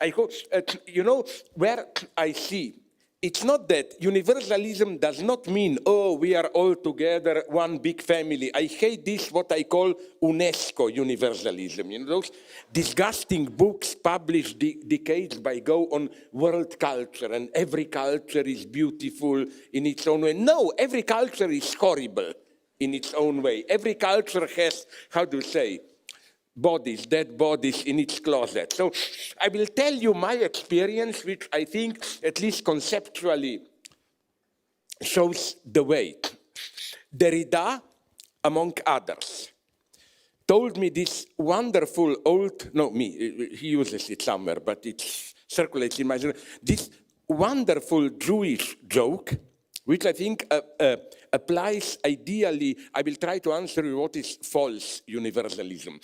I hope, where I see, it's not that universalism does not mean, oh, we are all together, one big family. I hate this, what I call UNESCO universalism. Those disgusting books published decades ago on world culture, and every culture is beautiful in its own way. No, every culture is horrible in its own way. Every culture has, how to say, dead bodies in its closet. So I will tell you my experience, which I think, at least conceptually, shows the way. Derrida, among others, told me this wonderful he uses it somewhere, but it circulates in my journal, this wonderful Jewish joke, which I think applies ideally. I will try to answer you what is false universalism.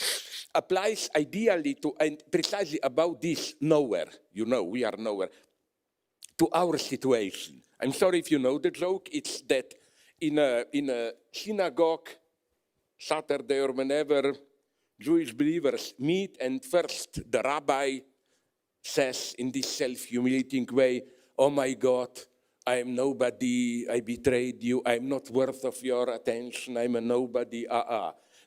Applies ideally to, and precisely about this nowhere, we are nowhere, to our situation. I'm sorry if you know the joke. It's that in a synagogue, Saturday or whenever, Jewish believers meet, and first the rabbi says in this self-humiliating way, oh my God, I am nobody, I betrayed you, I'm not worth of your attention, I'm a nobody,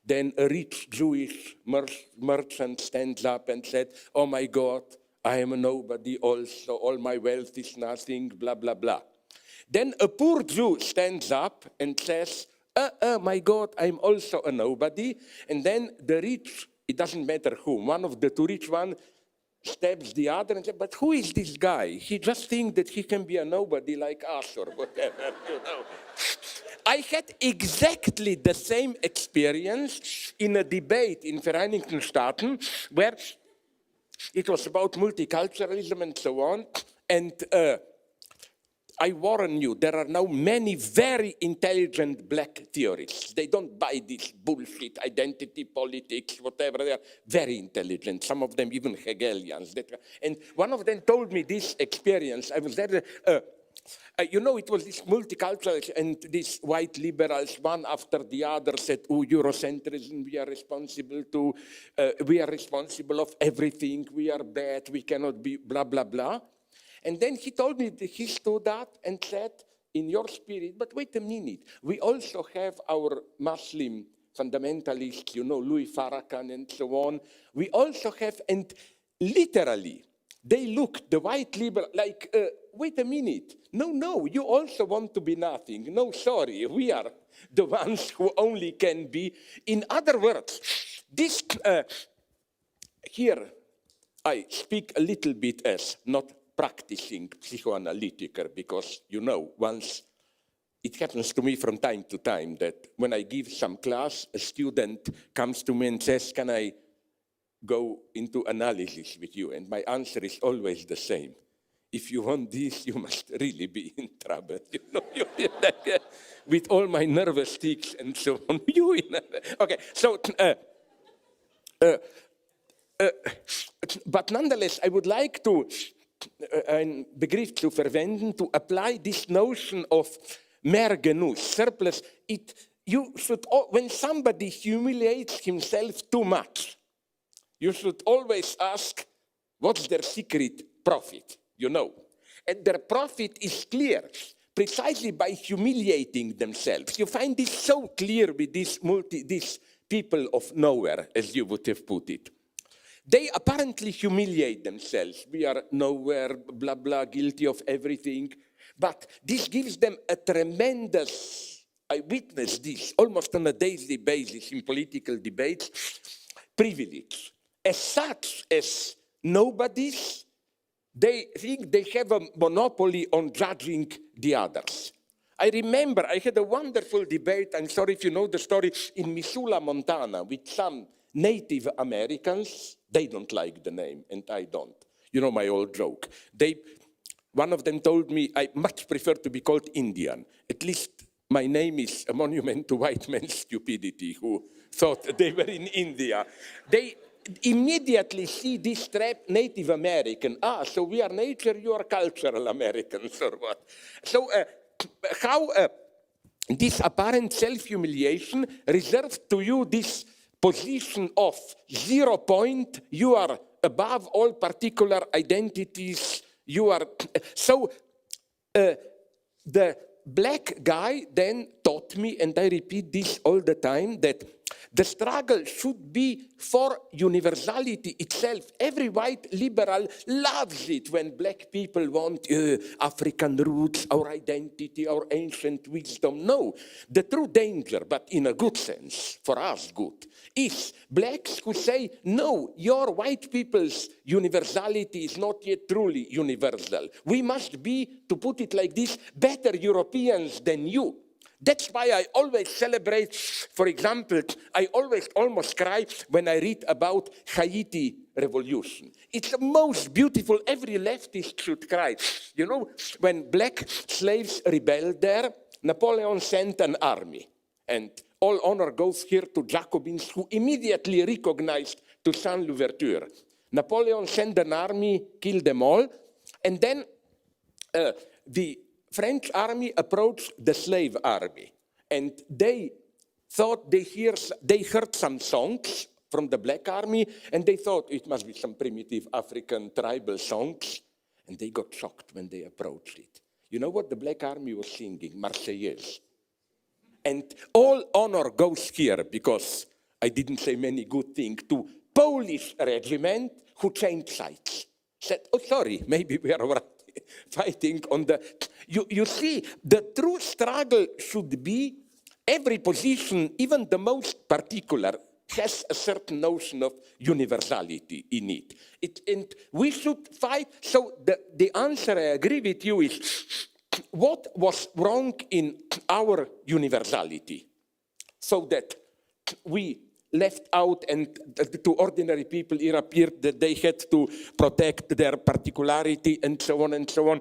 Then a rich Jewish merchant stands up and said, oh my God, I am a nobody also, all my wealth is nothing, blah, blah, blah. Then a poor Jew stands up and says, my God, I'm also a nobody. And then the rich, it doesn't matter whom, one of the two rich ones stabs the other and says, but who is this guy? He just thinks that he can be a nobody like us or whatever, I had exactly the same experience in a debate in Vereinigten Staaten where it was about multiculturalism and so on. And I warn you, there are now many very intelligent black theorists. They don't buy this bullshit, identity politics, whatever. They are very intelligent, some of them even Hegelians. And one of them told me this experience. I was there. It was this multicultural, and these white liberals, one after the other, said, oh, Eurocentrism, we are responsible of everything, we are bad, we cannot be blah, blah, blah. And then he told me that he stood up and said, in your spirit, but wait a minute, we also have our Muslim fundamentalists, Louis Farrakhan and so on. We also have, and literally, they look, the white liberal, like, wait a minute, no, you also want to be nothing. No, sorry, we are the ones who only can be. In other words, this, here, I speak a little bit as not practicing psychoanalytic, because, once it happens to me from time to time that when I give some class, a student comes to me and says, can I go into analysis with you? And my answer is always the same. If you want this, you must really be in trouble. With all my nervous tics and so on. Okay, so, but nonetheless, I would like to, ein Begriff zu verwenden, to apply this notion of mehr Genuss, surplus. You should, when somebody humiliates himself too much, you should always ask, what's their secret profit? And their profit is clear, precisely by humiliating themselves. You find this so clear with these people of nowhere, as you would have put it. They apparently humiliate themselves. We are nowhere, blah, blah, guilty of everything. But this gives them a tremendous, I witness this almost on a daily basis in political debates, privilege. As such as nobodies, they think they have a monopoly on judging the others. I remember I had a wonderful debate, I'm sorry if you know the story, in Missoula, Montana, with some Native Americans. They don't like the name, and I don't. My old joke. One of them told me, I much prefer to be called Indian. At least my name is a monument to white men's stupidity, who thought they were in India. They immediately see this trap, Native American. So we are nature, you are cultural Americans, or what? So how this apparent self-humiliation reserves to you this position of 0 point, you are above all particular identities, you are... So the black guy then taught me, and I repeat this all the time, that the struggle should be for universality itself. Every white liberal loves it when black people want African roots, our identity, our ancient wisdom. No, the true danger, but in a good sense, for us good, is blacks who say, no, your white people's universality is not yet truly universal. We must be, to put it like this, better Europeans than you. That's why I always celebrate, for example, I always almost cry when I read about Haiti revolution. It's the most beautiful, every leftist should cry. You know, when black slaves rebelled there, Napoleon sent an army. And all honor goes here to Jacobins, who immediately recognized Toussaint Louverture. Napoleon sent an army, killed them all, and then the French army approached the slave army, and they thought they heard some songs from the black army, and they thought it must be some primitive African tribal songs, and they got shocked when they approached it. You know what the black army was singing? Marseillaise. And all honor goes here, because I didn't say many good things, to Polish regiment who changed sides. Said, oh, sorry, maybe we are right. Fighting on the... You see, the true struggle should be every position, even the most particular, has a certain notion of universality in it. And we should fight. So the answer, I agree with you, is what was wrong in our universality so that we left out, and to ordinary people it appeared that they had to protect their particularity and so on and so on.